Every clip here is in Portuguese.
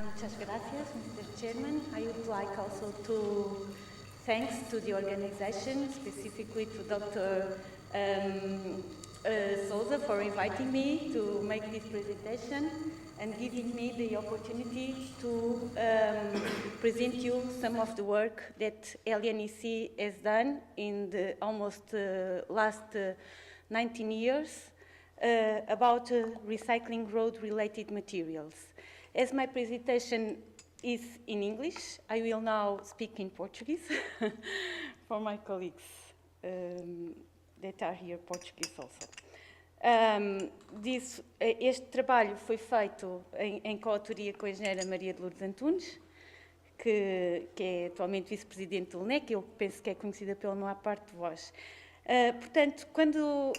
Muchas gracias, Mr. Chairman. I would like also to thanks to the organization, specifically to Dr. Souza for inviting me to make this presentation and giving me the opportunity to present you some of the work that LNEC has done in the almost last 19 years about recycling road-related materials. As my presentation is in English, I will now speak in Portuguese for my colleagues that are here Portuguese also. Este trabalho foi feito em coautoria com a engenheira Maria de Lourdes Antunes, que é atualmente vice-presidente do LNEC, eu penso que é conhecida pela maior parte de vós. Portanto, quando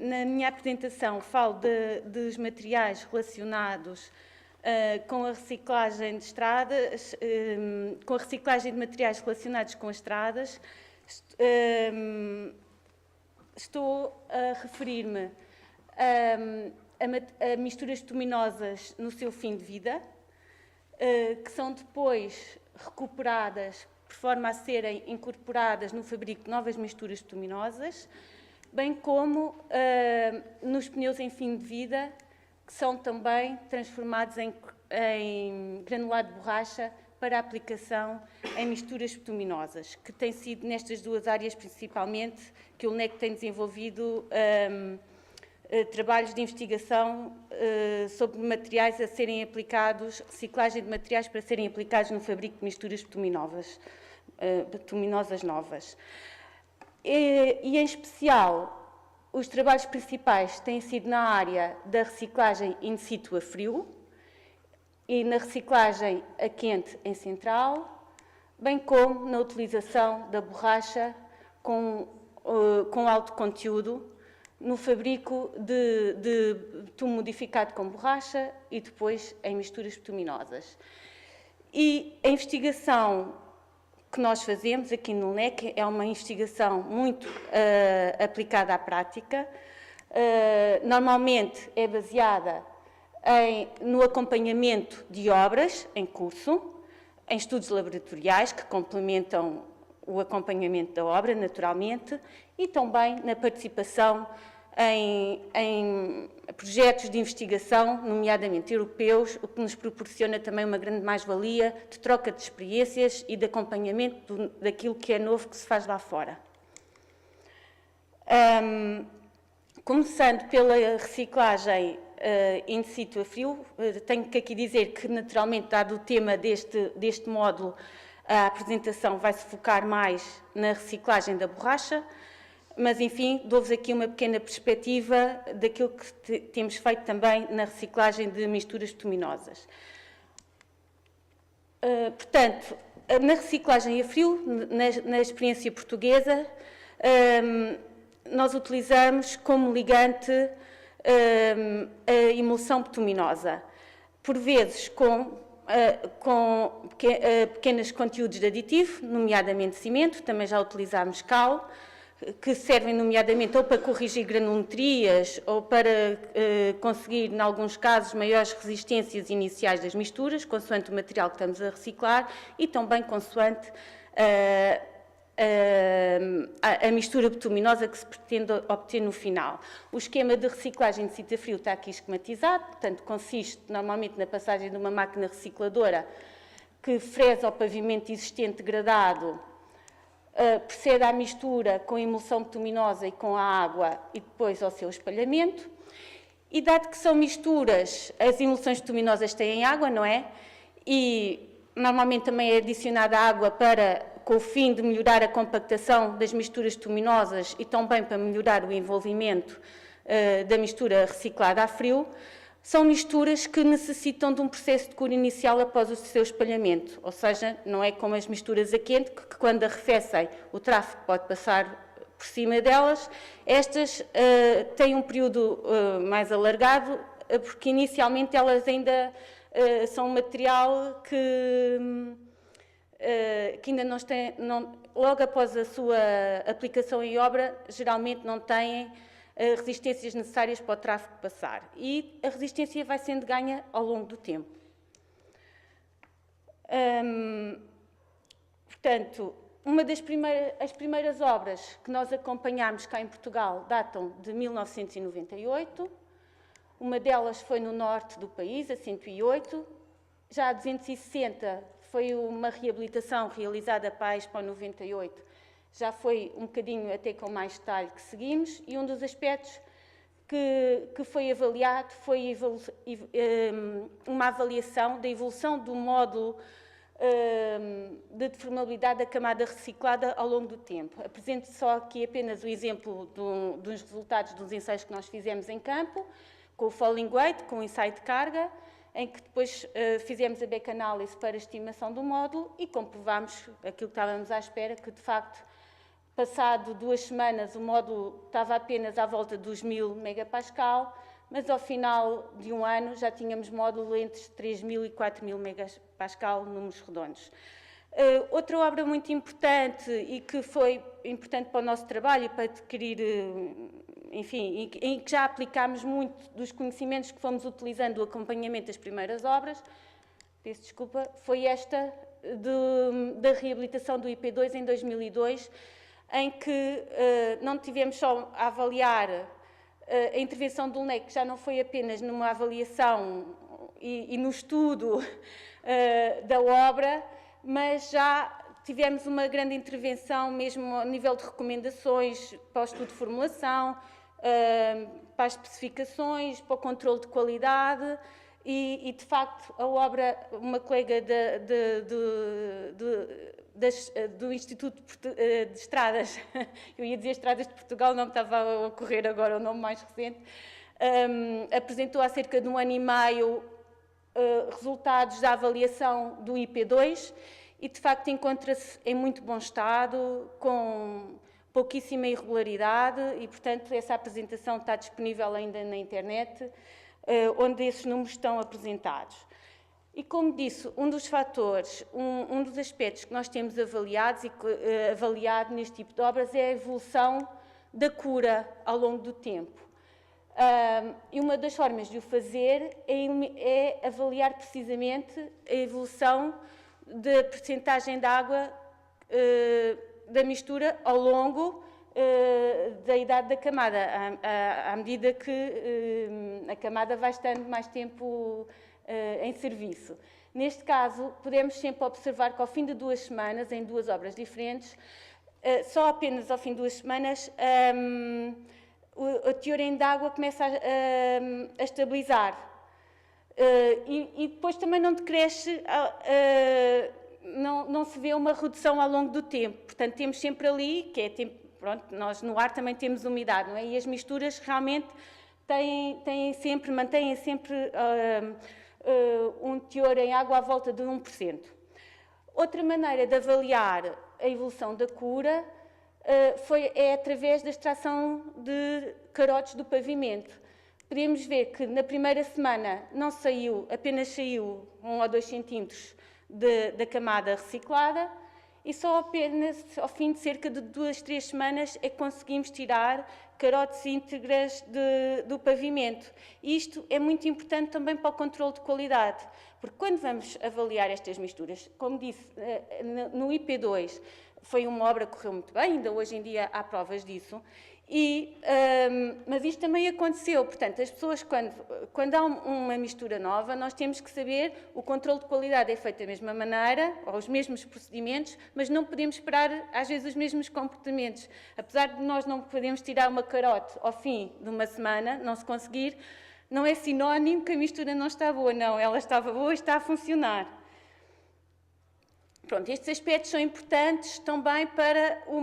na minha apresentação falo dos materiais relacionados com a reciclagem de estradas, com a reciclagem de materiais relacionados com as estradas, estou a referir-me a misturas bituminosas no seu fim de vida, que são depois recuperadas por forma a serem incorporadas no fabrico de novas misturas bituminosas, bem como nos pneus em fim de vida, que são também transformados em granulado de borracha para aplicação em misturas bituminosas, que tem sido nestas duas áreas principalmente que o LNEC tem desenvolvido trabalhos de investigação sobre materiais a serem aplicados, reciclagem de materiais para serem aplicados no fabrico de misturas bituminosas novas. E, em especial, os trabalhos principais têm sido na área da reciclagem in situ a frio e na reciclagem a quente em central, bem como na utilização da borracha com alto conteúdo no fabrico de bitume modificado com borracha e depois em misturas bituminosas. E a investigação que nós fazemos aqui no LNEC é uma investigação muito aplicada à prática. Normalmente é baseada no acompanhamento de obras em curso, em estudos laboratoriais que complementam o acompanhamento da obra, naturalmente, e também na participação em projetos de investigação, nomeadamente europeus, o que nos proporciona também uma grande mais-valia de troca de experiências e de acompanhamento daquilo que é novo que se faz lá fora. Começando pela reciclagem in situ a frio, tenho que aqui dizer que, naturalmente, dado o tema deste módulo, a apresentação vai se focar mais na reciclagem da borracha, mas, enfim, dou-vos aqui uma pequena perspectiva daquilo que temos feito também na reciclagem de misturas bituminosas. Portanto, na reciclagem a frio, na experiência portuguesa, nós utilizamos como ligante a emulsão bituminosa, por vezes com pequenos conteúdos de aditivo, nomeadamente cimento, também já utilizámos cal, que servem nomeadamente ou para corrigir granulometrias ou para conseguir, em alguns casos, maiores resistências iniciais das misturas, consoante o material que estamos a reciclar e também consoante a mistura bituminosa que se pretende obter no final. O esquema de reciclagem de situ a frio está aqui esquematizado, portanto, consiste normalmente na passagem de uma máquina recicladora que fresa o pavimento existente degradado, procede à mistura com a emulsão bituminosa e com a água e depois ao seu espalhamento. E dado que são misturas, as emulsões bituminosas têm água, não é? E normalmente também é adicionada água com o fim de melhorar a compactação das misturas bituminosas e também para melhorar o envolvimento da mistura reciclada a frio. São misturas que necessitam de um processo de cura inicial após o seu espalhamento, ou seja, não é como as misturas a quente, que quando arrefecem o tráfego pode passar por cima delas. Estas têm um período mais alargado, porque inicialmente elas ainda são um material que ainda logo após a sua aplicação em obra, geralmente não têm resistências necessárias para o tráfego passar. E a resistência vai sendo ganha ao longo do tempo. Portanto, as primeiras obras que nós acompanhámos cá em Portugal datam de 1998, uma delas foi no norte do país, a 108, já a 260 foi uma reabilitação realizada para a Expo 98, já foi um bocadinho até com mais detalhe que seguimos, e um dos aspectos que foi avaliado foi uma avaliação da evolução do módulo de deformabilidade da camada reciclada ao longo do tempo. Apresento só aqui apenas o exemplo dos resultados dos ensaios que nós fizemos em campo, com o falling weight, com o ensaio de carga, em que depois fizemos a back-análise para a estimação do módulo e comprovámos aquilo que estávamos à espera, que de facto, passado 2 semanas, o módulo estava apenas à volta dos 1000 megapascal, mas ao final de um ano já tínhamos módulo entre 3000 e 4000 megapascal, números redondos. Outra obra muito importante e que foi importante para o nosso trabalho e para adquirir, enfim, em que já aplicámos muito dos conhecimentos que fomos utilizando do acompanhamento das primeiras obras, peço desculpa, foi esta da reabilitação do IP2 em 2002, em que não tivemos só a avaliar a intervenção do LNEC, que já não foi apenas numa avaliação e no estudo da obra, mas já tivemos uma grande intervenção mesmo a nível de recomendações para o estudo de formulação, para as especificações, para o controle de qualidade e de facto, a obra, uma colega do Instituto de Estradas, eu ia dizer Estradas de Portugal, não me estava a ocorrer agora o nome mais recente, apresentou há cerca de 1 ano e meio resultados da avaliação do IP2 e, de facto, encontra-se em muito bom estado, com pouquíssima irregularidade e, portanto, essa apresentação está disponível ainda na internet, onde esses números estão apresentados. E, como disse, um dos fatores, um dos aspectos que nós temos avaliado neste tipo de obras é a evolução da cura ao longo do tempo. E uma das formas de o fazer é avaliar precisamente a evolução da percentagem de água da mistura ao longo da idade da camada, à medida que a camada vai estando mais tempo em serviço. Neste caso, podemos sempre observar que ao fim de 2 semanas, em 2 obras diferentes, só apenas ao fim de 2 semanas, o teor em água começa a estabilizar. E depois também não decresce, não se vê uma redução ao longo do tempo. Portanto, temos sempre ali, que é tempo, pronto, nós no ar também temos umidade, não é? E as misturas realmente mantêm sempre um teor em água à volta de 1%. Outra maneira de avaliar a evolução da cura é através da extração de carotes do pavimento. Podemos ver que na primeira semana apenas saiu 1 ou 2 centímetros da camada reciclada e só apenas ao fim de cerca de 2, 3 semanas é que conseguimos tirar carotes íntegras do pavimento. E isto é muito importante também para o controle de qualidade, porque quando vamos avaliar estas misturas, como disse, no IP2 foi uma obra que correu muito bem, ainda hoje em dia há provas disso, mas isto também aconteceu. Portanto, as pessoas, quando há uma mistura nova, nós temos que saber, o controle de qualidade é feito da mesma maneira, ou os mesmos procedimentos, mas não podemos esperar, às vezes, os mesmos comportamentos. Apesar de nós não podermos tirar uma carote ao fim de uma semana, não se conseguir, não é sinónimo que a mistura não está boa, não, ela estava boa e está a funcionar. Pronto, estes aspectos são importantes também para o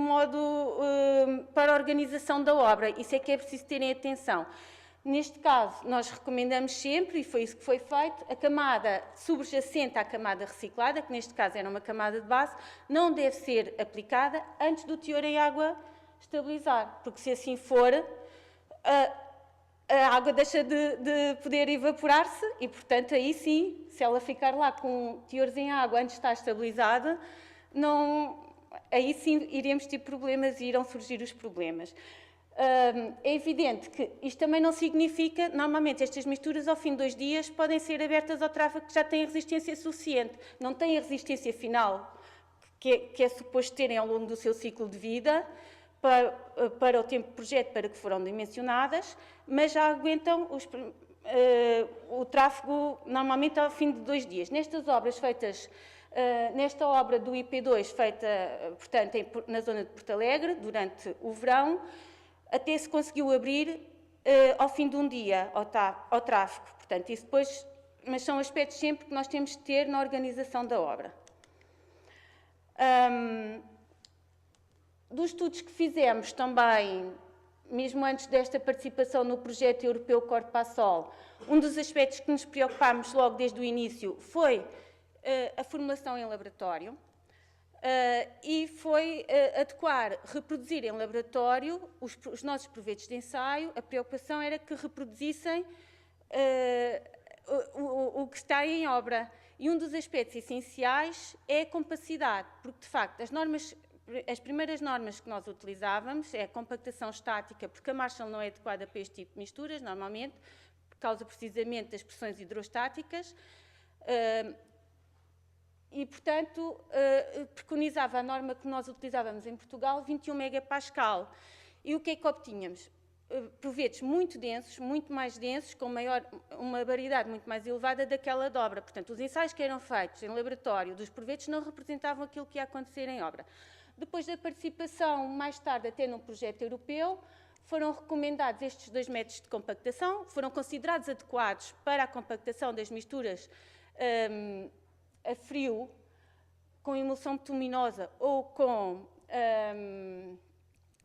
para a organização da obra, isso é que é preciso terem atenção. Neste caso, nós recomendamos sempre, e foi isso que foi feito, a camada subjacente à camada reciclada, que neste caso era uma camada de base, não deve ser aplicada antes do teor em água estabilizar, porque se assim for, a água deixa de poder evaporar-se e, portanto, aí sim, se ela ficar lá com teores em água antes de estar estabilizada, aí sim iremos ter problemas e irão surgir os problemas. É evidente que isto também não significa, normalmente estas misturas ao fim de 2 dias podem ser abertas ao tráfego que já têm resistência suficiente, não têm a resistência final que é suposto terem ao longo do seu ciclo de vida, para o tempo de projeto para que foram dimensionadas, mas já aguentam o tráfego normalmente ao fim de 2 dias. Nestas obras feitas, nesta obra do IP2 feita, portanto, na zona de Porto Alegre, durante o verão, até se conseguiu abrir ao fim de um dia ao tráfego. Portanto, isso depois, mas são aspectos sempre que nós temos de ter na organização da obra. Dos estudos que fizemos também, mesmo antes desta participação no projeto europeu Corpasol, um dos aspectos que nos preocupámos logo desde o início foi a formulação em laboratório e foi reproduzir em laboratório os nossos projetos de ensaio. A preocupação era que reproduzissem o que está em obra. E um dos aspectos essenciais é a compacidade, porque, de facto, as primeiras normas que nós utilizávamos é a compactação estática, porque a Marshall não é adequada para este tipo de misturas, normalmente, por causa precisamente das pressões hidrostáticas, e, portanto, preconizava a norma que nós utilizávamos em Portugal, 21 megapascal. E o que é que obtínhamos? Projetos muito densos, muito mais densos, com uma variedade muito mais elevada daquela de obra. Portanto, os ensaios que eram feitos em laboratório dos projetos não representavam aquilo que ia acontecer em obra. Depois da participação, mais tarde, até num projeto europeu, foram recomendados estes 2 métodos de compactação, foram considerados adequados para a compactação das misturas a frio, com emulsão bituminosa ou com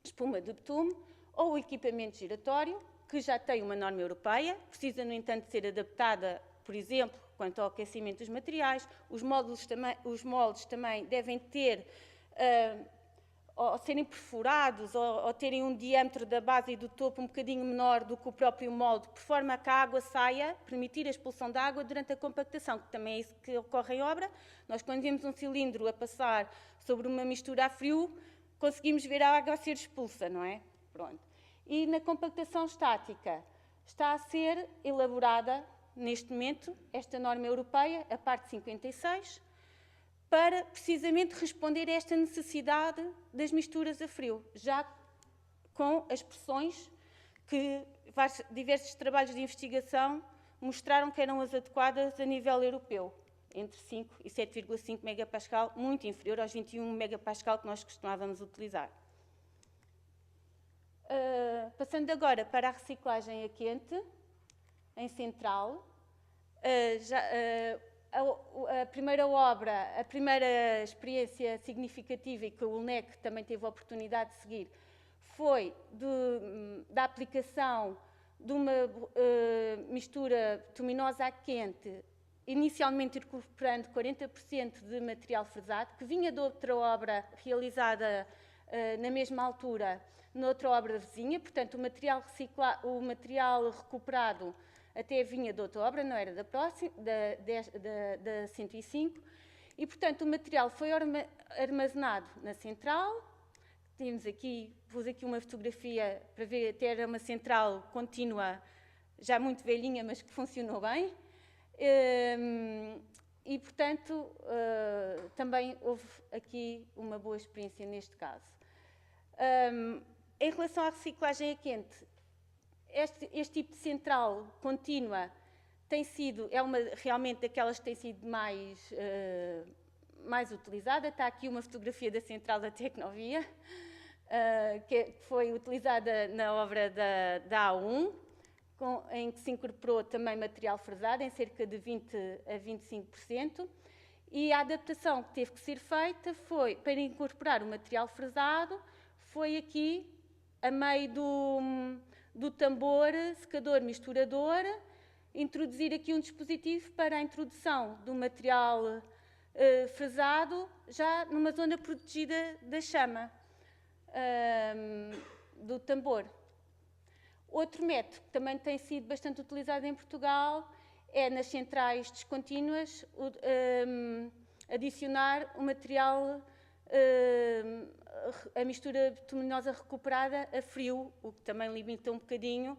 espuma de betume, ou o equipamento giratório, que já tem uma norma europeia, precisa, no entanto, ser adaptada, por exemplo, quanto ao aquecimento dos materiais. Os moldes também devem ter, ou serem perfurados, ou terem um diâmetro da base e do topo um bocadinho menor do que o próprio molde, por forma a que a água saia, permitir a expulsão da água durante a compactação, que também é isso que ocorre em obra. Nós, quando vemos um cilindro a passar sobre uma mistura a frio, conseguimos ver a água a ser expulsa, não é? Pronto. E na compactação estática está a ser elaborada, neste momento, esta norma europeia, a parte 56, para precisamente responder a esta necessidade das misturas a frio, já com as pressões que diversos trabalhos de investigação mostraram que eram as adequadas a nível europeu, entre 5 e 7,5 megapascal, muito inferior aos 21 megapascal que nós costumávamos utilizar. Passando agora para a reciclagem a quente, em central, a primeira obra, a primeira experiência significativa e que o ULNEC também teve a oportunidade de seguir, foi da aplicação de uma mistura bituminosa a quente, inicialmente incorporando 40% de material fresado, que vinha de outra obra realizada na mesma altura, noutra obra vizinha. Portanto, o material recuperado até vinha de outra obra, não era da 105, e, portanto, o material foi armazenado na central. Pus aqui uma fotografia para ver, até era uma central contínua, já muito velhinha, mas que funcionou bem. E, portanto, também houve aqui uma boa experiência neste caso. Em relação à reciclagem a quente, este tipo de central contínua é uma realmente daquelas que tem sido mais utilizada. Está aqui uma fotografia da central da Tecnovia, que foi utilizada na obra da A1, em que se incorporou também material fresado, em cerca de 20% a 25%, e a adaptação que teve que ser feita foi, para incorporar o material fresado, foi aqui, a meio do tambor secador misturador, introduzir aqui um dispositivo para a introdução do material fresado, já numa zona protegida da chama do tambor. Outro método que também tem sido bastante utilizado em Portugal é, nas centrais descontínuas, adicionar o material a mistura bituminosa recuperada a frio, o que também limita um bocadinho,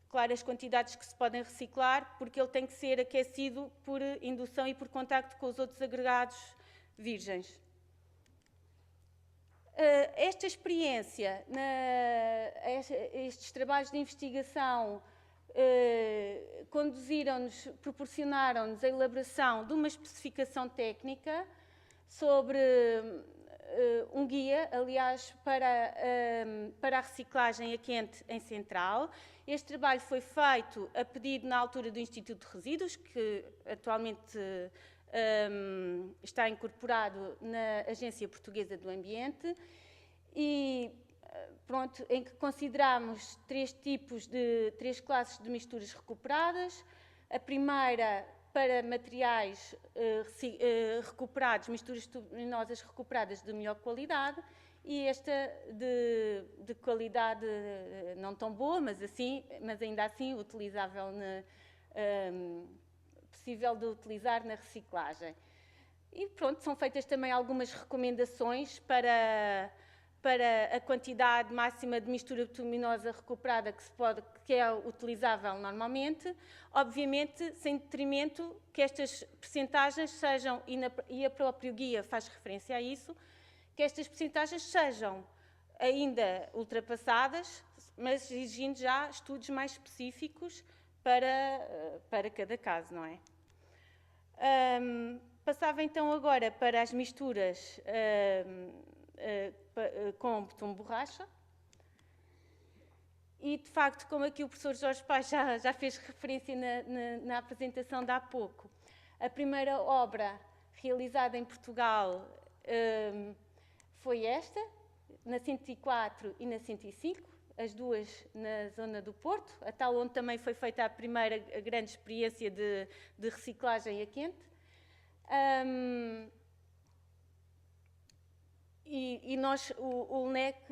claro, as quantidades que se podem reciclar, porque ele tem que ser aquecido por indução e por contacto com os outros agregados virgens. Esta experiência, estes trabalhos de investigação, conduziram-nos, proporcionaram-nos a elaboração de uma especificação técnica sobre um guia, aliás, para a reciclagem a quente em Central. Este trabalho foi feito a pedido na altura do Instituto de Resíduos, que atualmente está incorporado na Agência Portuguesa do Ambiente, e pronto, em que consideramos três classes de misturas recuperadas. A primeira para materiais recuperados, misturas bituminosas recuperadas de melhor qualidade, e esta de qualidade não tão boa, mas ainda assim utilizável, possível de utilizar na reciclagem. E pronto, são feitas também algumas recomendações para a quantidade máxima de mistura bituminosa recuperada que é utilizável normalmente, obviamente sem detrimento que estas percentagens sejam, e a própria guia faz referência a isso, que estas percentagens sejam ainda ultrapassadas, mas exigindo já estudos mais específicos para cada caso, não é? Passava então agora para as misturas com betume borracha. E, de facto, como aqui o professor Jorge Paz já fez referência na apresentação de há pouco, a primeira obra realizada em Portugal foi esta, na 104 e na 105, as duas na zona do Porto, a tal onde também foi feita a primeira grande experiência de reciclagem a quente. E nós, o LNEC,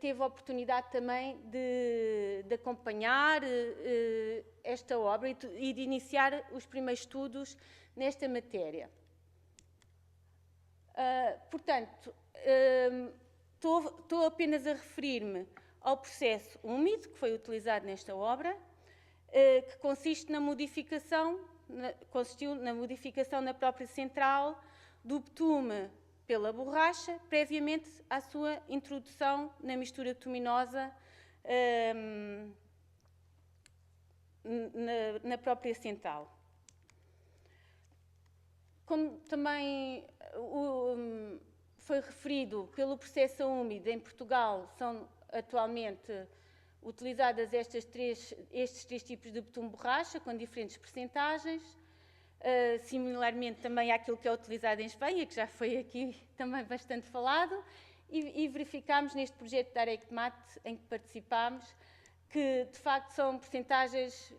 teve a oportunidade também de acompanhar esta obra e de iniciar os primeiros estudos nesta matéria. Portanto, estou apenas a referir-me ao processo úmido que foi utilizado nesta obra, que consistiu na modificação na própria central do betume pela borracha, previamente à sua introdução na mistura bituminosa na própria central. Como também foi referido pelo processo úmido, em Portugal são atualmente utilizadas estes três tipos de betume borracha, com diferentes percentagens. Similarmente também àquilo que é utilizado em Espanha, que já foi aqui também bastante falado, e verificámos neste projeto da Arecmate, em que participámos, que de facto são percentagens,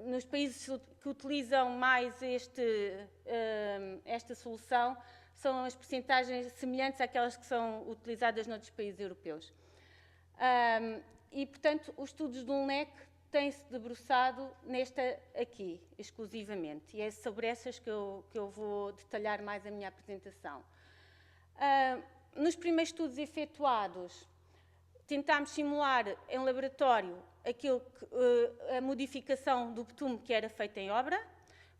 nos países que utilizam mais esta solução, são as percentagens semelhantes àquelas que são utilizadas noutros países europeus. E, portanto, os estudos do LNEC têm-se debruçado nesta aqui, exclusivamente, e é sobre essas que eu vou detalhar mais a minha apresentação. Nos primeiros estudos efetuados, tentámos simular em laboratório a modificação do betume que era feita em obra.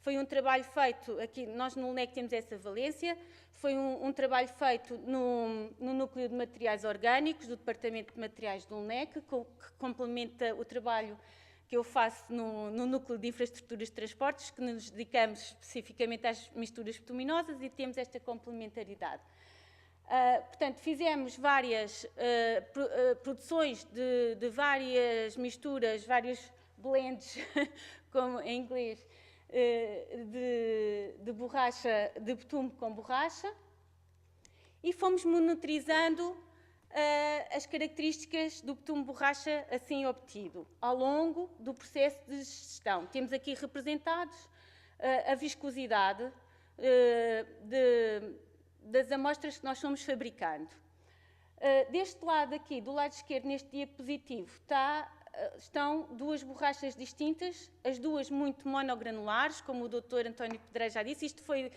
Foi um trabalho feito, aqui nós no LNEC temos essa valência, foi um trabalho feito no Núcleo de Materiais Orgânicos, do Departamento de Materiais do LNEC, que complementa o trabalho que eu faço no Núcleo de Infraestruturas de Transportes, que nos dedicamos especificamente às misturas bituminosas e temos esta complementaridade. Portanto, fizemos várias produções de várias misturas, vários blends, como em inglês, de borracha, de betume com borracha, e fomos monitorizando as características do betume borracha assim obtido ao longo do processo de gestão. Temos aqui representados a viscosidade das amostras que nós fomos fabricando. Deste lado aqui, do lado esquerdo, neste diapositivo, estão duas borrachas distintas, as duas muito monogranulares, como o Dr. António Pedreira já disse. Isto foi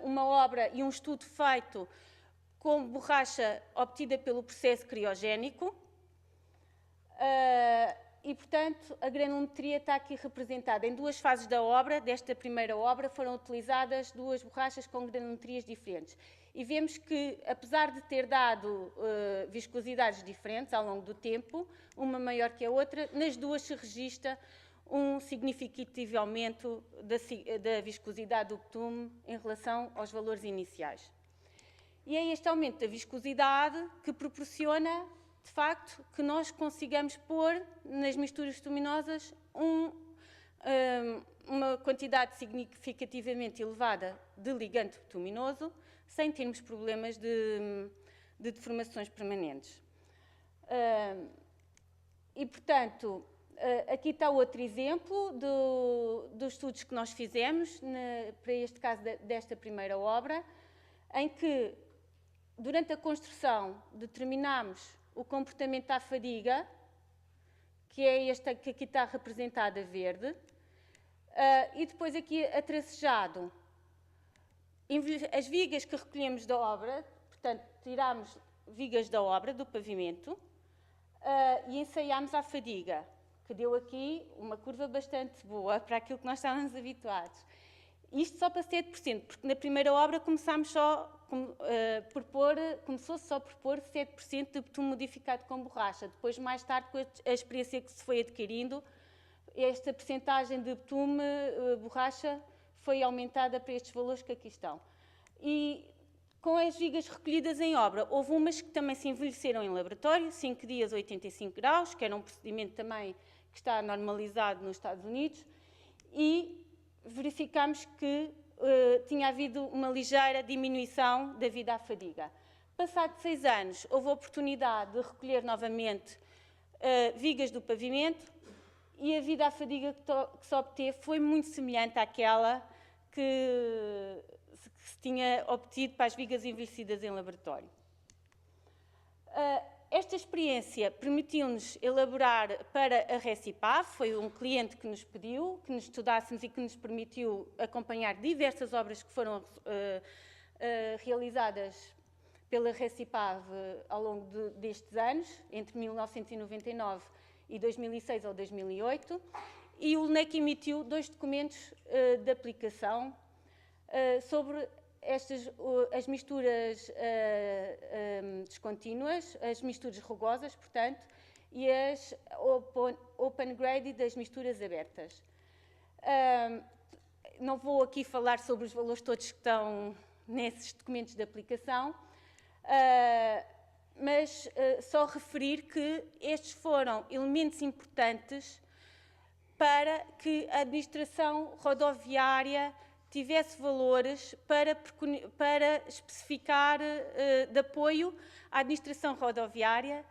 uma obra e um estudo feito com borracha obtida pelo processo criogénico, e, portanto, a granulometria está aqui representada. Em duas fases da obra, desta primeira obra, foram utilizadas duas borrachas com granulometrias diferentes. E vemos que, apesar de ter dado viscosidades diferentes ao longo do tempo, uma maior que a outra, nas duas se registra um significativo aumento da viscosidade do betume em relação aos valores iniciais. E é este aumento da viscosidade que proporciona, de facto, que nós consigamos pôr nas misturas bituminosas uma quantidade significativamente elevada de ligante bituminoso, sem termos problemas de deformações permanentes. E, portanto, aqui está outro exemplo dos estudos que nós fizemos, para este caso desta primeira obra, em que, durante a construção, determinámos o comportamento à fadiga, que é esta que aqui está representada a verde, e depois aqui a tracejado as vigas que recolhemos da obra, portanto, tirámos vigas da obra, do pavimento, e ensaiámos à fadiga, que deu aqui uma curva bastante boa para aquilo que nós estávamos habituados. Isto só para 7%, porque na primeira obra começámos começou-se só por pôr 7% de betume modificado com borracha. Depois, mais tarde, com a experiência que se foi adquirindo, esta percentagem de betume, borracha, foi aumentada para estes valores que aqui estão. E com as vigas recolhidas em obra, houve umas que também se envelheceram em laboratório, 5 dias, 85 graus, que era um procedimento também que está normalizado nos Estados Unidos, e verificámos que tinha havido uma ligeira diminuição da vida à fadiga. Passado 6 anos, houve a oportunidade de recolher novamente vigas do pavimento e a vida à fadiga que se obteve foi muito semelhante àquela que se tinha obtido para as vigas envelhecidas em laboratório. Esta experiência permitiu-nos elaborar para a Recipav, foi um cliente que nos pediu que nos estudássemos e que nos permitiu acompanhar diversas obras que foram realizadas pela Recipav ao longo destes anos, entre 1999 e 2006 ou 2008, e o LNEC emitiu 2 documentos de aplicação sobre as misturas descontínuas, as misturas rugosas, portanto, e as open grade das misturas abertas. Não vou aqui falar sobre os valores todos que estão nesses documentos de aplicação, mas só referir que estes foram elementos importantes para que a administração rodoviária tivesse valores para especificar de apoio à administração rodoviária,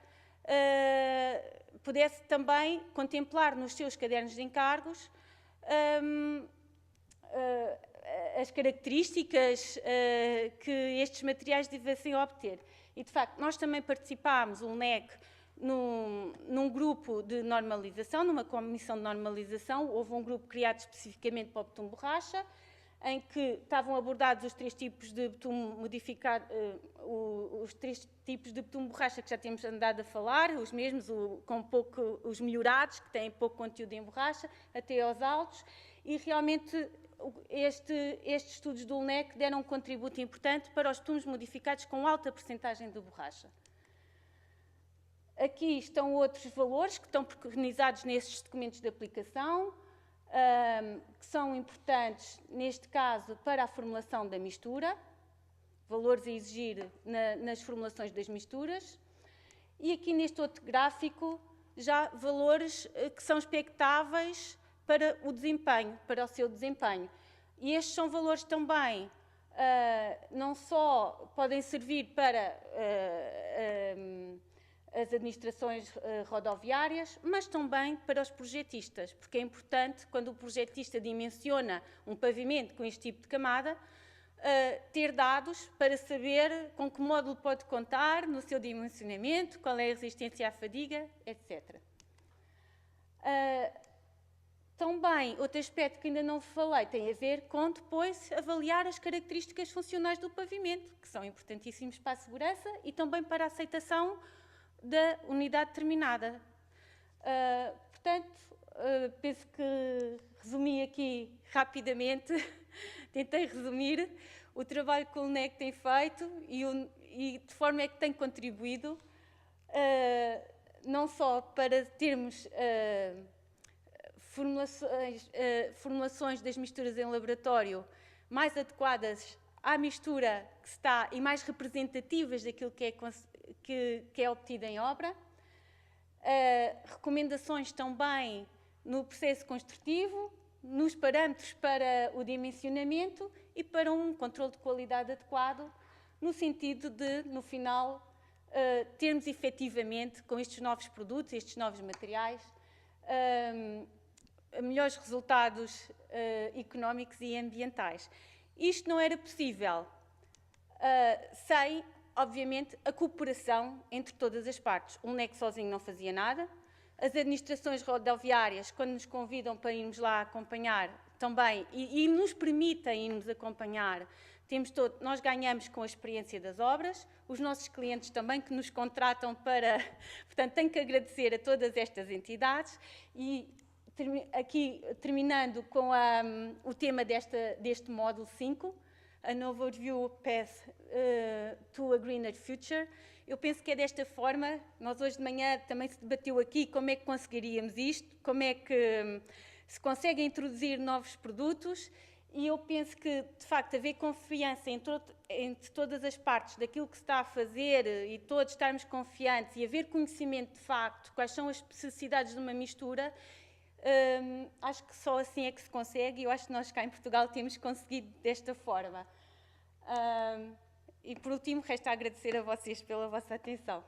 pudesse também contemplar nos seus cadernos de encargos as características que estes materiais devessem obter. E, de facto, nós também participámos, o LNEC, num grupo de normalização, numa comissão de normalização. Houve um grupo criado especificamente para o betume borracha, em que estavam abordados os 3 tipos de betume modificado, os 3 tipos de betume borracha que já temos andado a falar, os mesmos, os melhorados, que têm pouco conteúdo em borracha, até aos altos, e realmente estes estudos do LNEC deram um contributo importante para os betumes modificados com alta percentagem de borracha. Aqui estão outros valores que estão preconizados nesses documentos de aplicação, que são importantes, neste caso, para a formulação da mistura, valores a exigir nas formulações das misturas. E aqui neste outro gráfico, já valores que são expectáveis para o desempenho, para o seu desempenho. E estes são valores também, não só podem servir para as administrações rodoviárias, mas também para os projetistas, porque é importante, quando o projetista dimensiona um pavimento com este tipo de camada, ter dados para saber com que módulo pode contar no seu dimensionamento, qual é a resistência à fadiga, etc. Também, outro aspecto que ainda não falei, tem a ver com depois avaliar as características funcionais do pavimento, que são importantíssimos para a segurança e também para a aceitação da unidade terminada. Portanto, penso que resumi aqui rapidamente, tentei resumir o trabalho que o LNEC tem feito e de forma é que tem contribuído, não só para termos formulações das misturas em laboratório mais adequadas à mistura que está e mais representativas daquilo que é obtido em obra, recomendações também no processo construtivo, nos parâmetros para o dimensionamento e para um controle de qualidade adequado, no sentido de, no final, termos efetivamente, com estes novos produtos, estes novos materiais, melhores resultados económicos e ambientais. Isto não era possível sem, obviamente, a cooperação entre todas as partes. O LNEC sozinho não fazia nada, as administrações rodoviárias, quando nos convidam para irmos lá acompanhar também, e nos permitem irmos acompanhar, nós ganhamos com a experiência das obras, os nossos clientes também que nos contratam para... Portanto, tenho que agradecer a todas estas entidades e aqui terminando com o tema deste módulo 5, An Overview Path to a Greener Future. Eu penso que é desta forma, nós hoje de manhã também se debateu aqui como é que conseguiríamos isto, como é que se consegue introduzir novos produtos, e eu penso que, de facto, haver confiança entre todas as partes daquilo que se está a fazer e todos estarmos confiantes e haver conhecimento, de facto, quais são as especificidades de uma mistura, acho que só assim é que se consegue, e eu acho que nós cá em Portugal temos conseguido desta forma. E por último, resta agradecer a vocês pela vossa atenção.